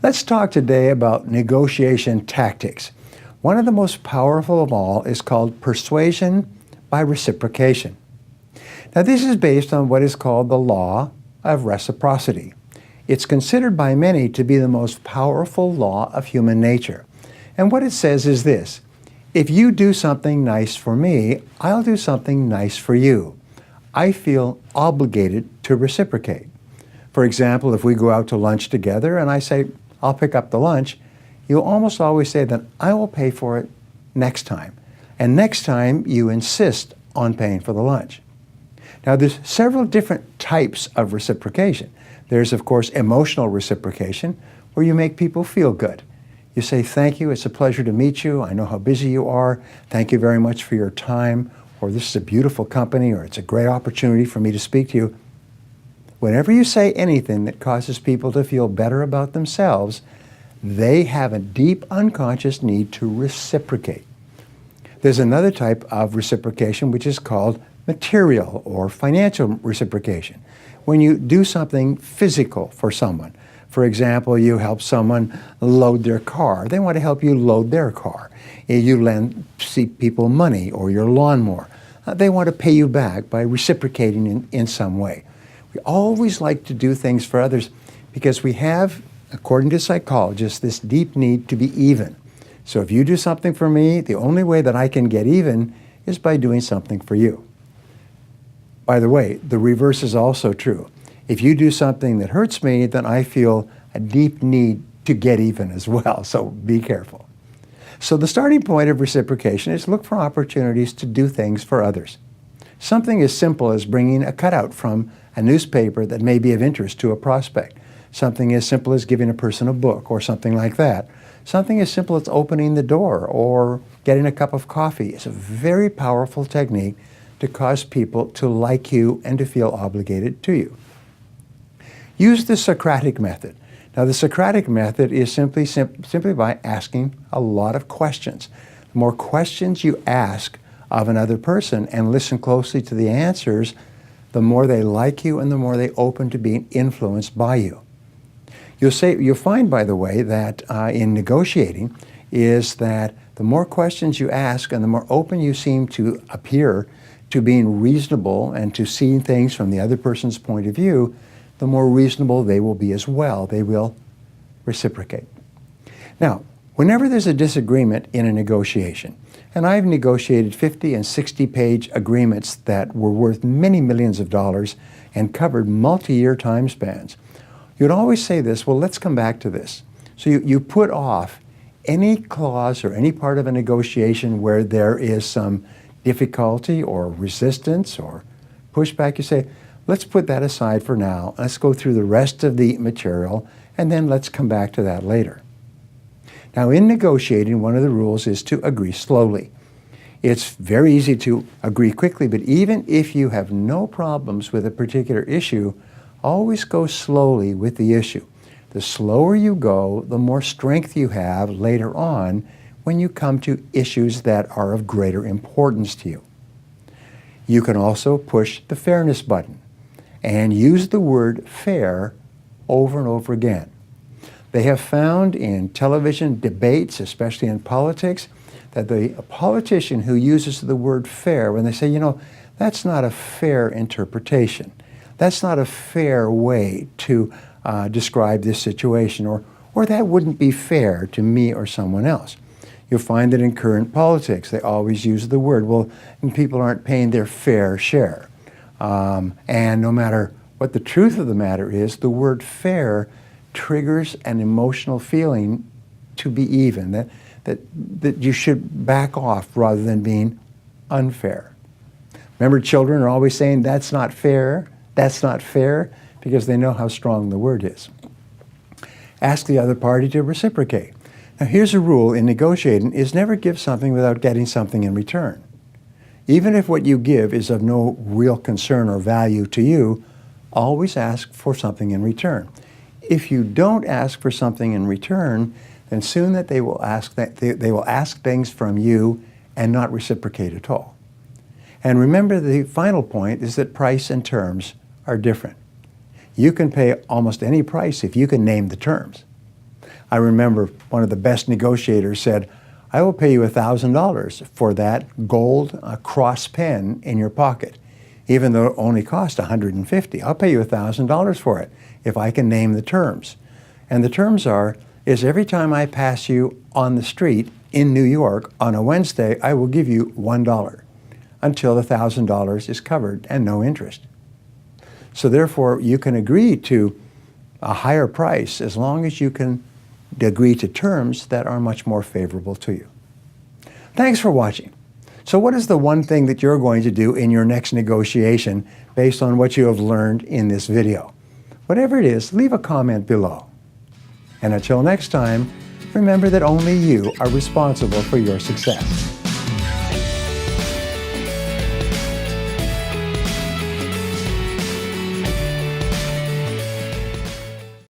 Let's talk today about negotiation tactics. One of the most powerful of all is called persuasion by reciprocation. Now, this is based on what is called the law of reciprocity. It's considered by many to be the most powerful law of human nature. And what it says is this: if you do something nice for me, I'll do something nice for you. I feel obligated to reciprocate. For example, if we go out to lunch together and I say, I'll pick up the lunch, you'll almost always say that I will pay for it next time. And next time you insist on paying for the lunch. Now, there's several different types of reciprocation. There's, of course, emotional reciprocation, where you make people feel good. You say, thank you, it's a pleasure to meet you, I know how busy you are, thank you very much for your time, or this is a beautiful company, or it's a great opportunity for me to speak to you. Whenever you say anything that causes people to feel better about themselves, they have a deep unconscious need to reciprocate. There's another type of reciprocation which is called material or financial reciprocation. When you do something physical for someone, for example, you help someone load their car. They want to help you load their car. You lend people money or your lawnmower. They want to pay you back by reciprocating in some way. We always like to do things for others because we have, according to psychologists, this deep need to be even. So if you do something for me, the only way that I can get even is by doing something for you. By the way, the reverse is also true. If you do something that hurts me, then I feel a deep need to get even as well, so be careful. So the starting point of reciprocation is look for opportunities to do things for others. Something as simple as bringing a cutout from a newspaper that may be of interest to a prospect. Something as simple as giving a person a book or something like that. Something as simple as opening the door or getting a cup of coffee is a very powerful technique to cause people to like you and to feel obligated to you. Use the Socratic method. Now, the Socratic method is simply by asking a lot of questions. The more questions you ask of another person and listen closely to the answers, the more they like you and the more they open to being influenced by you. You'll find, by the way, that in negotiating is that the more questions you ask and the more open you seem to appear to being reasonable and to seeing things from the other person's point of view, the more reasonable they will be as well. They will reciprocate. Now, whenever there's a disagreement in a negotiation, and I've negotiated 50 and 60-page agreements that were worth many millions of dollars and covered multi-year time spans, you'd always say this, well, let's come back to this. So you put off any clause or any part of a negotiation where there is some difficulty or resistance or pushback. You say, let's put that aside for now. Let's go through the rest of the material, and then let's come back to that later. Now, in negotiating, one of the rules is to agree slowly. It's very easy to agree quickly, but even if you have no problems with a particular issue, always go slowly with the issue. The slower you go, the more strength you have later on when you come to issues that are of greater importance to you. You can also push the fairness button and use the word fair over and over again. They have found in television debates, especially in politics, that the politician who uses the word fair, when they say, you know, that's not a fair interpretation, that's not a fair way to describe this situation, or that wouldn't be fair to me or someone else. You'll find that in current politics, they always use the word, well, people aren't paying their fair share. And no matter what the truth of the matter is, the word fair triggers an emotional feeling to be even, that you should back off rather than being unfair. Remember, children are always saying, that's not fair, because they know how strong the word is. Ask the other party to reciprocate. Now, here's a rule in negotiating, is never give something without getting something in return. Even if what you give is of no real concern or value to you, always ask for something in return. If you don't ask for something in return, then soon that they will ask things from you and not reciprocate at all. And remember, the final point is that price and terms are different. You can pay almost any price if you can name the terms. I remember one of the best negotiators said, I will pay you $1,000 for that gold cross pen in your pocket, even though it only cost $150. I'll pay you $1,000 for it if I can name the terms. And the terms is every time I pass you on the street in New York on a Wednesday, I will give you $1 until the $1,000 is covered and no interest. So therefore, you can agree to a higher price as long as you can agree to terms that are much more favorable to you. Thanks for watching. So what is the one thing that you're going to do in your next negotiation based on what you have learned in this video? Whatever it is, leave a comment below. And until next time, remember that only you are responsible for your success.